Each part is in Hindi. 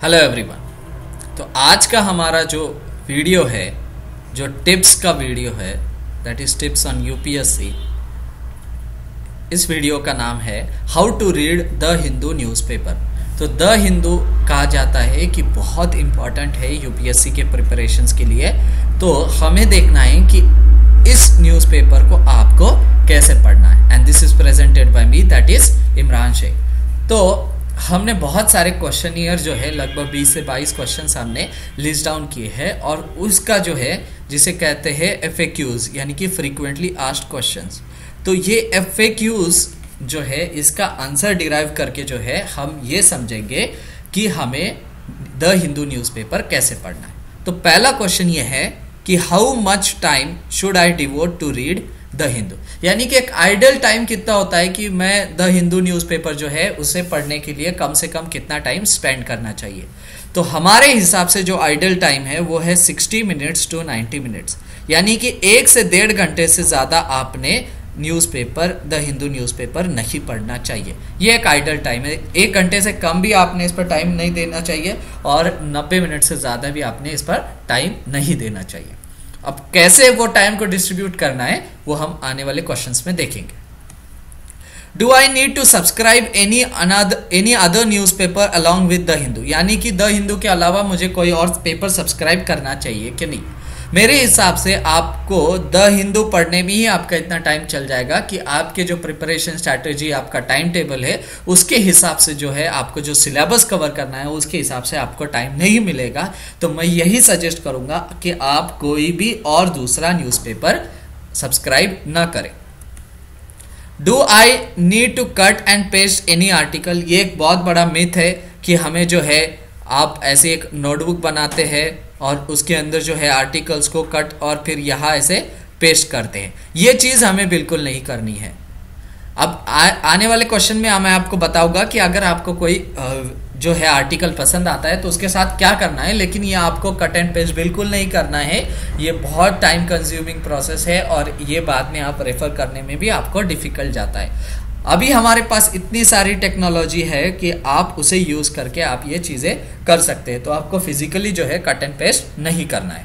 Hello everyone. तो आज का हमारा जो वीडियो है, जो टिप्स का वीडियो है, that is tips on UPSC. इस वीडियो का नाम है how to read the Hindu newspaper. तो द हिंदू कहा जाता है कि बहुत इम्पॉर्टेंट है यूपीएससी के प्रिपरेशंस के लिए। तो हमें देखना है कि इस न्यूज़पेपर को आपको कैसे पढ़ना है। And this is presented by me, that is Imran Sheikh. तो हमने बहुत सारे क्वेश्चनियर जो है लगभग 20 से 22 क्वेश्चंस हमने लिस्ट डाउन किए हैं, और उसका जो है जिसे कहते हैं एफएक्यूज यानी कि फ्रीक्वेंटली आस्क्ड क्वेश्चंस। तो ये एफएक्यूज जो है इसका आंसर डिराइव करके जो है हम ये समझेंगे कि हमें द हिंदू न्यूज़पेपर कैसे पढ़ना है। तो पहला क्वेश्चन ये है कि how much time should I devote to read the Hindu, यानी कि एक आइडल टाइम कितना होता है कि मैं द हिंदू न्यूज़पेपर जो है उसे पढ़ने के लिए कम से कम कितना टाइम स्पेंड करना चाहिए। तो हमारे हिसाब से जो आइडल टाइम है वो है 60 मिनट्स टू 90 मिनट्स, यानी कि 1 से 1.5 घंटे से ज़्यादा आपने न्यूज़पेपर द हिंदू न्यूज़पेपर नहीं पढ़ना चाहिए। ये एक आइडल टाइम है। 1 घंटे से कम भी आपने इस पर टाइम नहीं देना चाहिए, और 90 मिनट से ज़्यादा भी आपने इस पर टाइम नहीं देना चाहिए। अब कैसे वो टाइम को डिस्ट्रीब्यूट करना है वो हम आने वाले क्वेश्चंस में देखेंगे। Do I need to subscribe any other newspaper along with the Hindu, यानी कि द हिंदू के अलावा मुझे कोई और पेपर सब्सक्राइब करना चाहिए कि नहीं। मेरे हिसाब से आपको द हिंदू पढ़ने में ही आपका इतना टाइम चल जाएगा कि आपके जो प्रिपरेशन स्ट्रैटेजी, आपका टाइम टेबल है, उसके हिसाब से जो है आपको जो सिलेबस कवर करना है उसके हिसाब से आपको टाइम नहीं मिलेगा। तो मैं यही सजेस्ट करूंगा कि आप कोई भी और दूसरा न्यूज़पेपर सब्सक्राइब ना करें। Do I need to cut and paste any article, ये एक बहुत बड़ा मिथ है कि हमें जो है आप ऐसे एक नोटबुक बनाते हैं और उसके अंदर जो है आर्टिकल्स को कट और फिर यहाँ ऐसे पेस्ट करते हैं। ये चीज़ हमें बिल्कुल नहीं करनी है। अब आने वाले क्वेश्चन में मैं आपको बताऊंगा कि अगर आपको कोई जो है आर्टिकल पसंद आता है तो उसके साथ क्या करना है, लेकिन ये आपको कट एंड पेस्ट बिल्कुल नहीं करना है। ये बहुत टाइम कंज्यूमिंग प्रोसेस है और ये बाद में आप रेफर करने में भी आपको डिफिकल्ट जाता है। अभी हमारे पास इतनी सारी टेक्नोलॉजी है कि आप उसे यूज़ करके आप ये चीज़ें कर सकते हैं। तो आपको फिजिकली जो है कट एंड पेस्ट नहीं करना है।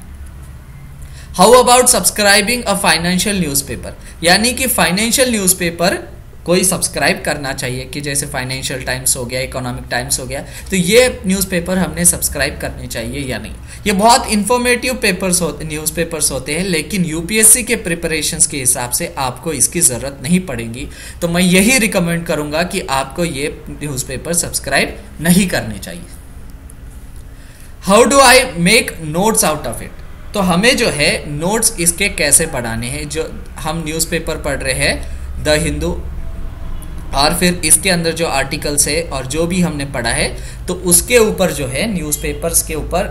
How about subscribing a financial newspaper, यानी कि फाइनेंशियल न्यूज़पेपर कोई सब्सक्राइब करना चाहिए कि जैसे फाइनेंशियल टाइम्स हो गया, इकोनॉमिक टाइम्स हो गया, तो ये न्यूज़पेपर हमने सब्सक्राइब करने चाहिए या नहीं। ये बहुत इंफॉर्मेटिव न्यूज़पेपर्स होते हैं, लेकिन यूपीएससी के प्रिपरेशंस के हिसाब से आपको इसकी ज़रूरत नहीं पड़ेगी। तो मैं यही रिकमेंड करूँगा कि आपको ये न्यूज़पेपर सब्सक्राइब नहीं करने चाहिए। How do I make notes out of it, तो हमें जो है नोट्स इसके कैसे पढ़ाने हैं। जो हम न्यूज़पेपर पढ़ रहे हैं द हिंदू, और फिर इसके अंदर जो आर्टिकल्स है और जो भी हमने पढ़ा है, तो उसके ऊपर जो है न्यूज़पेपर्स के ऊपर,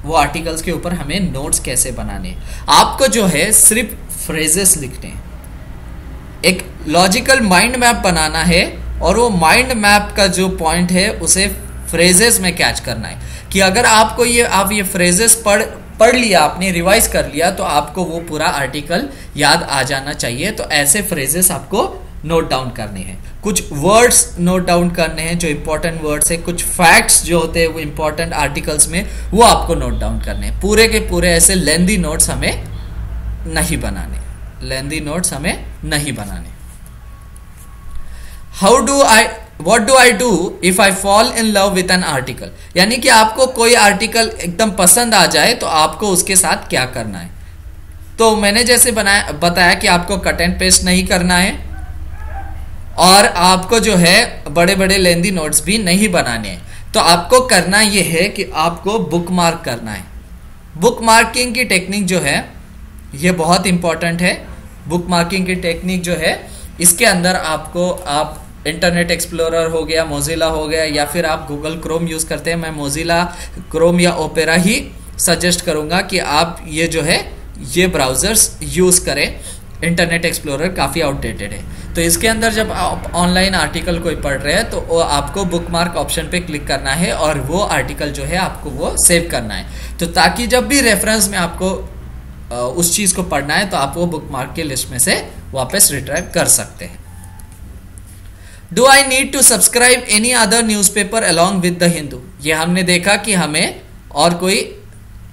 वो आर्टिकल्स के ऊपर हमें नोट्स कैसे बनाने हैं। आपको जो है सिर्फ फ्रेजेस लिखने हैं, एक लॉजिकल माइंड मैप बनाना है, और वो माइंड मैप का जो पॉइंट है उसे फ्रेजेस में कैच करना है। कि अगर आपको आप ये फ्रेजेस पढ़ लिया, आपने रिवाइज कर लिया, तो आपको वो पूरा आर्टिकल याद आ जाना चाहिए। तो ऐसे फ्रेजेस आपको नोट डाउन करने हैं। कुछ वर्ड्स नोट डाउन करने हैं जो इंपॉर्टेंट वर्ड्स है, कुछ फैक्ट्स जो होते हैं वो इंपॉर्टेंट आर्टिकल्स में, वो आपको नोट डाउन करने हैं। पूरे के पूरे ऐसे लेंदी नोट्स हमें नहीं बनाने, what do I do if I fall in love with an article, यानी कि आपको कोई आर्टिकल एकदम पसंद आ जाए तो आपको उसके साथ क्या करना है। तो मैंने जैसे बताया कि आपको कट एंड पेस्ट नहीं करना है, और आपको जो है बड़े बड़े लेंदी नोट्स भी नहीं बनाने हैं। तो आपको करना ये है कि आपको बुक मार्क करना है। बुक मार्किंग की टेक्निक जो है ये बहुत इंपॉर्टेंट है। बुक मार्किंग की टेक्निक जो है इसके अंदर आप इंटरनेट एक्सप्लोरर हो गया, मोजिला हो गया, या फिर आप गूगल क्रोम यूज़ करते हैं। मैं मोजिला क्रोम या ओपेरा ही सजेस्ट करूँगा कि आप ये जो है ये ब्राउज़र्स यूज़ करें। इंटरनेट एक्सप्लोरर काफ़ी आउटडेटेड है। तो इसके अंदर जब आप ऑनलाइन आर्टिकल कोई पढ़ रहे हैं तो आपको बुक मार्क ऑप्शन पे क्लिक करना है, और वो आर्टिकल जो है आपको वो सेव करना है। तो ताकि जब भी रेफरेंस में आपको उस चीज़ को पढ़ना है तो आप वो बुक मार्क के लिस्ट में से वापस रिट्राइव कर सकते हैं। Do I need to subscribe any other newspaper along with the Hindu. ये हमने देखा कि हमें और कोई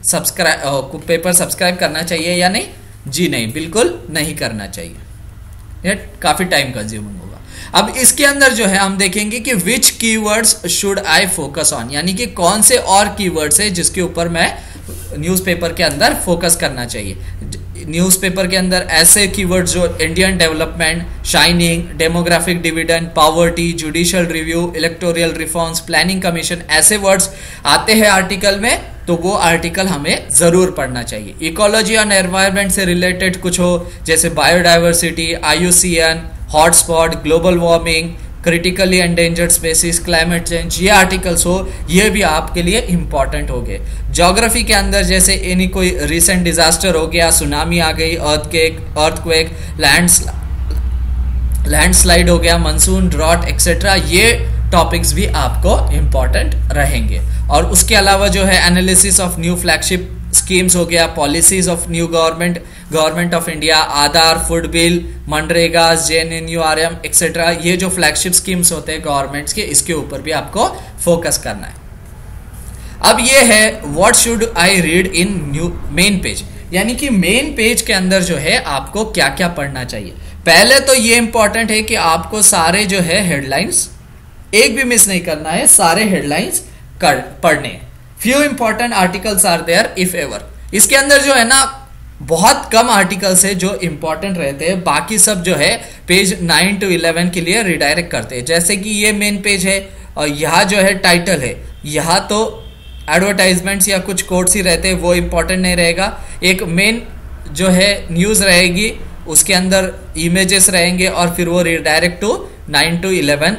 पेपर सब्सक्राइब करना चाहिए या नहीं? जी नहीं, बिल्कुल नहीं करना चाहिए, ये काफी टाइम कंज्यूमिंग होगा। अब इसके अंदर जो है हम देखेंगे कि which keywords should I focus on, यानी कि कौन से और कीवर्ड्स है जिसके ऊपर मैं न्यूज़पेपर के अंदर फोकस करना चाहिए। न्यूज़पेपर के अंदर ऐसे कीवर्ड्स जो Indian development, shining, demographic dividend, poverty, judicial review, electoral reforms, planning commission, ऐसे वर्ड्स आते हैं आर्टिकल में, तो वो आर्टिकल हमें जरूर पढ़ना चाहिए। इकोलॉजी और एनवायरनमेंट से रिलेटेड कुछ हो, जैसे biodiversity, IUCN, hotspot, global warming, critically endangered species, climate change, ये आर्टिकल्स हो, ये भी आपके लिए इंपॉर्टेंट हो गए। ज्योग्राफी के अंदर जैसे एनी कोई रिसेंट डिजास्टर हो गया, सुनामी आ गई, अर्थक्वेक, लैंडस्लाइड हो गया, मानसून, ड्रॉट एक्सेट्रा, ये टॉपिक्स भी आपको इंपॉर्टेंट रहेंगे। और उसके अलावा जो है analysis of new flagship schemes हो गया, policies of new government of India, Aadhaar, food bill, MNREGA, JNNURM etcetera, ये जो फ्लैगशिप स्कीम्स होते हैं गवर्नमेंट्स के, इसके ऊपर भी आपको फोकस करना है। अब ये है what should I read in new main page, यानी कि मेन पेज के अंदर जो है आपको क्या क्या पढ़ना चाहिए। पहले तो ये इंपॉर्टेंट है कि आपको सारे जो है हेडलाइंस एक भी मिस नहीं करना है, सारे हेडलाइंस पढ़ने। Few important articles are there if ever. इसके अंदर जो है ना बहुत कम आर्टिकल्स है जो इंपॉर्टेंट रहते हैं, बाकी सब जो है पेज 9 to 11 के लिए रिडायरेक्ट करते हैं। जैसे कि ये मेन पेज है और यहाँ जो है टाइटल है, यहाँ तो एडवर्टाइजमेंट्स या कुछ कोट्स ही रहते हैं, वो इंपॉर्टेंट नहीं रहेगा। एक मेन जो है न्यूज़ रहेगी, उसके अंदर इमेजेस रहेंगे और फिर वो redirect to 9 to 11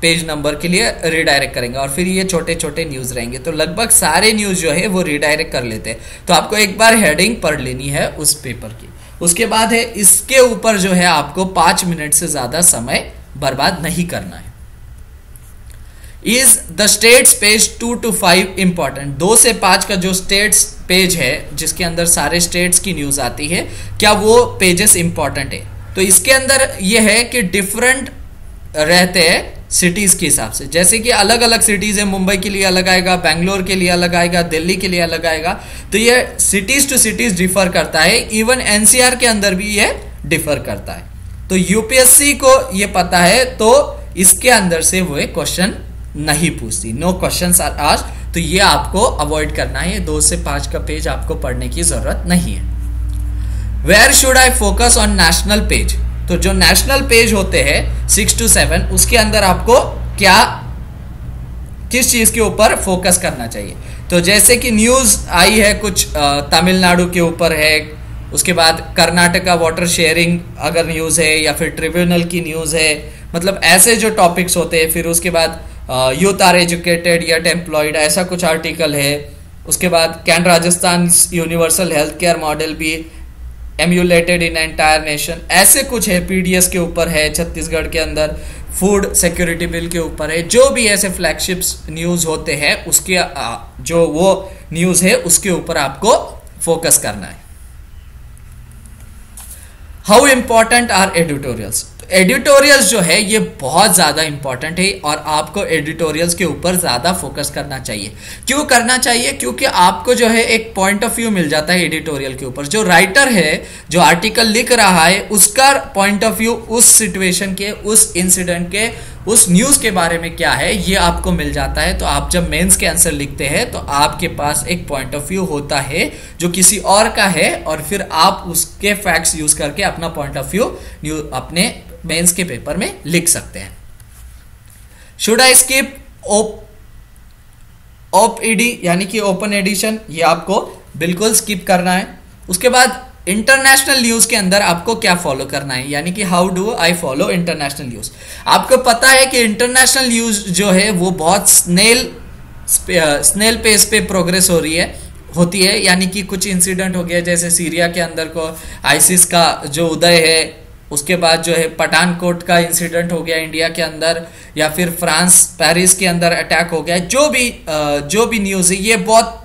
page number के लिए रिडायरेक्ट करेंगे और फिर ये छोटे छोटे न्यूज़ रहेंगे। तो लगभग सारे न्यूज़ जो है वो रिडायरेक्ट कर लेते हैं। तो आपको एक बार हेडिंग पढ़ लेनी है उस पेपर की। उसके बाद है इसके ऊपर जो है आपको 5 मिनट से ज़्यादा समय बर्बाद नहीं करना है। Is the states page 2 to 5 important. 2 से 5 का जो स्टेट्स पेज है जिसके अंदर सारे स्टेट्स की न्यूज़ आती है, क्या वो पेजेस इंपॉर्टेंट है? तो इसके अंदर ये है कि डिफरेंट रहते हैं सिटीज के हिसाब से। जैसे कि अलग अलग सिटीज है, मुंबई के लिए अलग आएगा, बेंगलोर के लिए अलग आएगा, दिल्ली के लिए अलग आएगा। तो ये सिटीज टू सिटीज डिफर करता है। इवन NCR के अंदर भी ये डिफर करता है। तो UPSC को ये पता है, तो इसके अंदर से वो एक क्वेश्चन नहीं पूछती, नो क्वेश्चंस आर आस्क्ड। तो ये आपको अवॉइड करना है, 2 से 5 का पेज आपको पढ़ने की जरूरत नहीं है। Where should I focus on national page. तो जो नेशनल पेज होते हैं 6 to 7, उसके अंदर आपको किस चीज के ऊपर फोकस करना चाहिए। तो जैसे कि न्यूज आई है कुछ तमिलनाडु के ऊपर है, उसके बाद कर्नाटका वाटर शेयरिंग अगर न्यूज है, या फिर ट्रिब्यूनल की न्यूज है, मतलब ऐसे जो टॉपिक्स होते हैं। फिर उसके बाद youth are educated yet employed, ऐसा कुछ आर्टिकल है। उसके बाद can Rajasthan universal health care model भी एम्यूलेटेड इन एंटायर नेशन, ऐसे कुछ है। PDS के ऊपर है छत्तीसगढ़ के अंदर, फूड सिक्योरिटी बिल के ऊपर है। जो भी ऐसे फ्लैगशिप्स न्यूज़ होते हैं उसके जो वो न्यूज़ है उसके ऊपर आपको फोकस करना है। How important are editorials. Editorials जो है ये बहुत ज़्यादा इंपॉर्टेंट है और आपको एडिटोरियल्स के ऊपर ज़्यादा फोकस करना चाहिए। क्यों करना चाहिए? क्योंकि आपको जो है एक पॉइंट ऑफ व्यू मिल जाता है एडिटोरियल के ऊपर। जो राइटर है, जो आर्टिकल लिख रहा है, उसका पॉइंट ऑफ व्यू उस सिचुएशन के, उस इंसिडेंट के, उस न्यूज़ के बारे में क्या है, ये आपको मिल जाता है। तो आप जब मेंस के आंसर लिखते हैं तो आपके पास एक पॉइंट ऑफ व्यू होता है जो किसी और का है, और फिर आप उसके फैक्ट्स यूज करके अपना पॉइंट ऑफ व्यू अपने मेंस के पेपर में लिख सकते हैं। शुड आई स्किप OPED यानी कि ओपन एडिशन, ये आपको बिल्कुल स्किप करना है। उसके बाद इंटरनेशनल न्यूज के अंदर आपको क्या फॉलो करना है, यानी कि how do I follow international news. आपको पता है कि इंटरनेशनल न्यूज जो है वो बहुत स्नेल पेस पे प्रोग्रेस होती है, यानी कि कुछ इंसिडेंट हो गया, जैसे सीरिया के अंदर को ISIS का जो उदय है, उसके बाद जो है पठानकोट का इंसिडेंट हो गया इंडिया के अंदर, या फिर फ्रांस पेरिस के अंदर अटैक हो गया। जो भी न्यूज़ है ये बहुत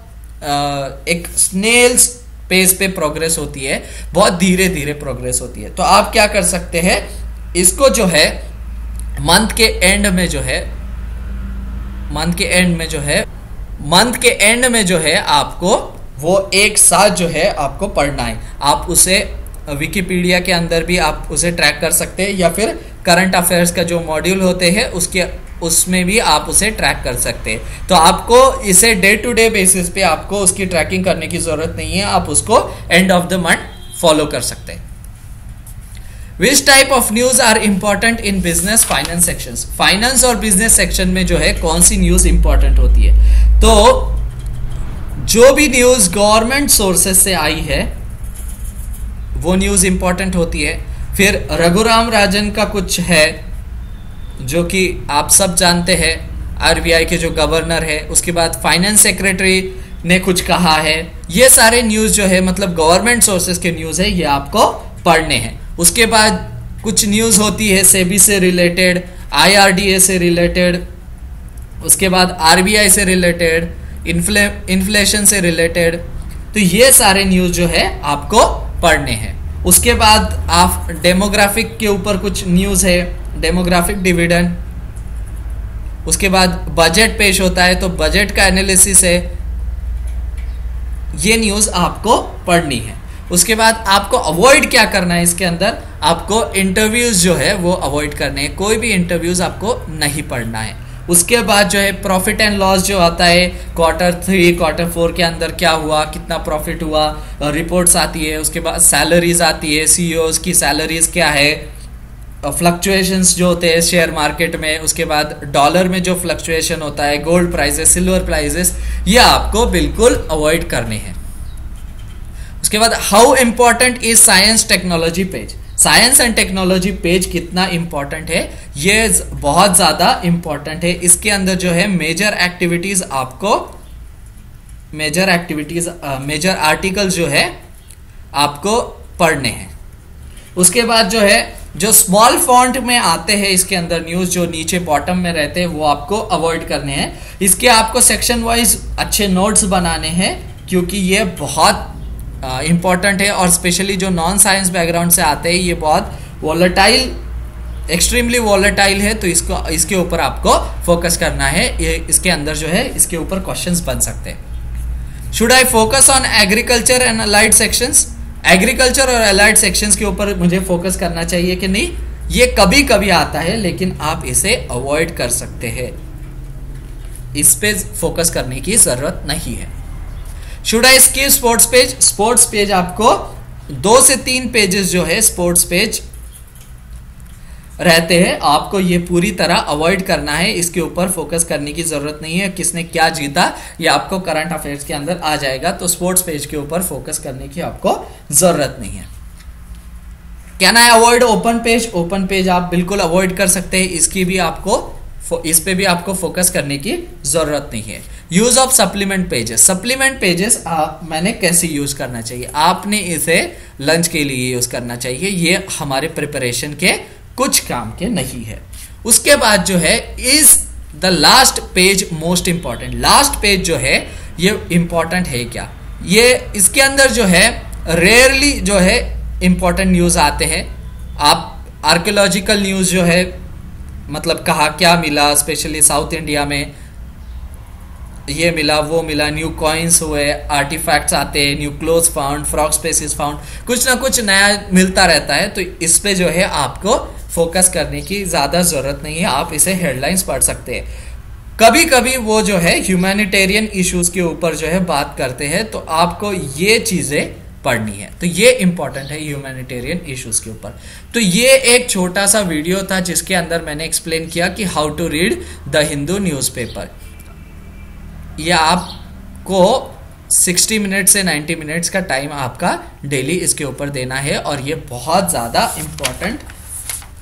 एक स्नेल्स पेस पे प्रोग्रेस होती है, बहुत धीरे धीरे प्रोग्रेस होती है। तो आप क्या कर सकते हैं, इसको जो है मंथ के एंड में जो है आपको वो एक साथ जो है आपको पढ़ना है। आप उसे विकिपीडिया के अंदर भी आप उसे ट्रैक कर सकते हैं, या फिर करंट अफेयर्स का जो मॉड्यूल होते हैं उसमें भी आप उसे ट्रैक कर सकते हैं। तो आपको इसे डे टू डे बेसिस पे आपको उसकी ट्रैकिंग करने की जरूरत नहीं है, आप उसको end of the month follow कर सकते हैं। Which type of news are important in business finance sections? Finance और बिजनेस सेक्शन में जो है कौन सी न्यूज इंपॉर्टेंट होती है? तो जो भी न्यूज गवर्नमेंट सोर्सेस से आई है वो न्यूज इंपॉर्टेंट होती है। फिर रघुराम राजन का कुछ है जो कि आप सब जानते हैं, आरबीआई के जो गवर्नर है। उसके बाद फाइनेंस सेक्रेटरी ने कुछ कहा है। ये सारे न्यूज जो है मतलब गवर्नमेंट सोर्सेस के न्यूज है, ये आपको पढ़ने हैं। उसके बाद कुछ न्यूज होती है सेबी से रिलेटेड, आईआरडीए से रिलेटेड, उसके बाद आरबीआई से रिलेटेड, इन्फ्लेशन से रिलेटेड। तो ये सारे न्यूज जो है आपको पढ़ने हैं। उसके बाद आप डेमोग्राफिक के ऊपर कुछ न्यूज है, डेमोग्राफिक डिविडेंड। उसके बाद बजट पेश होता है तो बजट का एनालिसिस है, ये न्यूज आपको पढ़नी है। उसके बाद आपको अवॉइड क्या करना है इसके अंदर, आपको इंटरव्यूज जो है वो अवॉइड करने हैं, कोई भी इंटरव्यूज आपको नहीं पढ़ना है। उसके बाद जो है प्रॉफिट एंड लॉस जो आता है, Q3 Q4 के अंदर क्या हुआ, कितना प्रॉफिट हुआ, रिपोर्ट्स आती है। उसके बाद सैलरीज आती है, सीईओज की सैलरीज क्या है, फ्लक्चुएशंस जो होते हैं शेयर मार्केट में। उसके बाद डॉलर में जो फ्लक्चुएशन होता है, गोल्ड प्राइसेस, सिल्वर प्राइसेस, ये आपको बिल्कुल अवॉइड करने हैं। उसके बाद how important is science technology page? Science and technology page कितना इंपॉर्टेंट है, ये बहुत ज्यादा इंपॉर्टेंट है। इसके अंदर जो है मेजर आर्टिकल जो है आपको पढ़ने हैं। उसके बाद जो है जो स्मॉल फॉन्ट में आते हैं इसके अंदर न्यूज, जो नीचे बॉटम में रहते हैं, वो आपको अवॉइड करने हैं। इसके आपको सेक्शन वाइज अच्छे नोट्स बनाने हैं, क्योंकि ये बहुत इंपॉर्टेंट है। और स्पेशली जो नॉन साइंस बैकग्राउंड से आते हैं, ये बहुत वॉलेटाइल, एक्सट्रीमली वॉलेटाइल है, तो इसके ऊपर आपको फोकस करना है। ये इसके अंदर जो है इसके ऊपर क्वेश्चंस बन सकते हैं। Should I focus on agriculture and allied sections? Agriculture और अलाइड सेक्शंस के ऊपर मुझे फोकस करना चाहिए कि नहीं? ये कभी कभी आता है, लेकिन आप इसे अवॉइड कर सकते हैं, इस पे फोकस करने की जरूरत नहीं है। Should I skip sports page? Sports page आपको 2 से 3 पेजेस जो है स्पोर्ट्स पेज रहते हैं, आपको ये पूरी तरह अवॉइड करना है। इसके ऊपर फोकस करने की जरूरत नहीं है। किसने क्या जीता ये आपको करंट अफेयर्स के अंदर आ जाएगा, तो स्पोर्ट्स पेज के ऊपर फोकस करने की आपको जरूरत नहीं है। Can I avoid open page? Open page आप बिल्कुल अवॉइड कर सकते हैं, इस पे भी आपको फोकस करने की जरूरत नहीं है। Use of supplement pages? Supplement pages मैंने कैसे यूज करना चाहिए? आपने इसे लंच के लिए यूज करना चाहिए, ये हमारे प्रिपरेशन के कुछ काम के नहीं है। उसके बाद जो है is the last page most important? Last page जो है ये इंपॉर्टेंट है क्या? ये इसके अंदर जो है रेयरली जो है इंपॉर्टेंट न्यूज आते हैं। आप आर्कियोलॉजिकल न्यूज जो है, मतलब कहा क्या मिला, स्पेशली साउथ इंडिया में ये मिला वो मिला, न्यू कॉइन्स हुए, आर्टिफैक्ट्स आते हैं, new clothes found, frog species found, कुछ ना कुछ नया मिलता रहता है। तो इस पे जो है आपको फोकस करने की ज़्यादा ज़रूरत नहीं है, आप इसे हेडलाइंस पढ़ सकते हैं। कभी कभी वो जो है ह्यूमैनिटेरियन इश्यूज़ के ऊपर जो है बात करते हैं, तो आपको ये चीज़ें पढ़नी है। तो ये इंपॉर्टेंट है ह्यूमैनिटेरियन इश्यूज़ के ऊपर। तो ये एक छोटा सा वीडियो था जिसके अंदर मैंने एक्सप्लेन किया कि how to read the Hindu newspaper. ये आपको 60 मिनट से 90 मिनट्स का टाइम आपका डेली इसके ऊपर देना है, और ये बहुत ज़्यादा इंपॉर्टेंट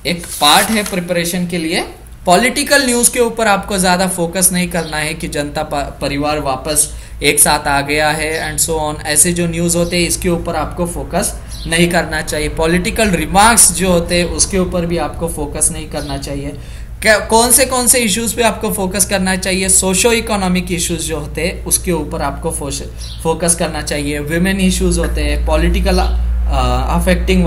एक पार्ट है प्रिपरेशन के लिए। पॉलिटिकल न्यूज़ के ऊपर आपको ज़्यादा फोकस नहीं करना है कि जनता परिवार वापस एक साथ आ गया है एंड सो ऑन, ऐसे जो न्यूज़ होते हैं इसके ऊपर आपको फोकस नहीं करना चाहिए। पॉलिटिकल रिमार्क्स जो होते हैं उसके ऊपर भी आपको फोकस नहीं करना चाहिए। कौन से इश्यूज़ पे आपको फोकस करना चाहिए? सोशो इकोनॉमिक इश्यूज़ जो होते हैं उसके ऊपर आपको फोकस करना चाहिए। विमेन इश्यूज़ होते हैं, पॉलिटिकल अफेक्टिंग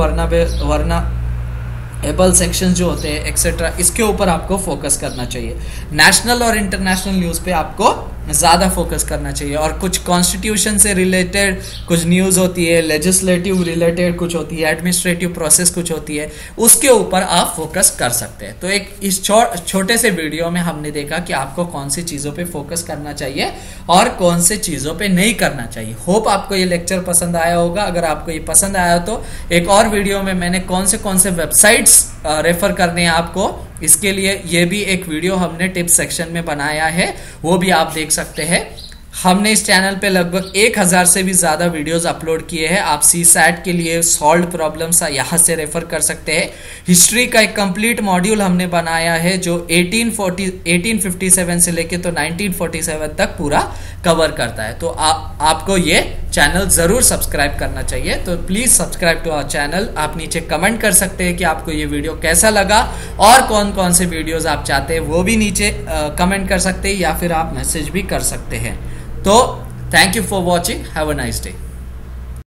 एबल सेक्शन जो होते हैं एक्सेट्रा, इसके ऊपर आपको फोकस करना चाहिए। नेशनल और इंटरनेशनल न्यूज़ पे आपको ज़्यादा फोकस करना चाहिए, और कुछ कॉन्स्टिट्यूशन से रिलेटेड कुछ न्यूज़ होती है, लेजिस्लेटिव रिलेटेड कुछ होती है, एडमिनिस्ट्रेटिव प्रोसेस कुछ होती है, उसके ऊपर आप फोकस कर सकते हैं। तो एक इस छोटे से वीडियो में हमने देखा कि आपको कौन सी चीज़ों पे फोकस करना चाहिए और कौन से चीज़ों पे नहीं करना चाहिए। होप आपको ये लेक्चर पसंद आया होगा। अगर आपको ये पसंद आया तो एक और वीडियो में मैंने कौन से वेबसाइट्स रेफर करने हैं आपको, इसके लिए ये भी एक वीडियो हमने टिप्स सेक्शन में बनाया है, वो भी आप देख सकते हैं। हमने इस चैनल पे लगभग 1000 से भी ज़्यादा वीडियोस अपलोड किए हैं। आप CSAT के लिए सॉल्व प्रॉब्लम्स यहाँ से रेफर कर सकते हैं। हिस्ट्री का एक कंप्लीट मॉड्यूल हमने बनाया है जो 1857 से लेके तो 1947 तक पूरा कवर करता है। तो आपको ये चैनल ज़रूर सब्सक्राइब करना चाहिए। तो please subscribe to our channel. आप नीचे कमेंट कर सकते हैं कि आपको ये वीडियो कैसा लगा और कौन कौन से वीडियोज़ आप चाहते हैं, वो भी नीचे कमेंट कर सकते हैं, या फिर आप मैसेज भी कर सकते हैं। तो thank you for watching, have a nice day.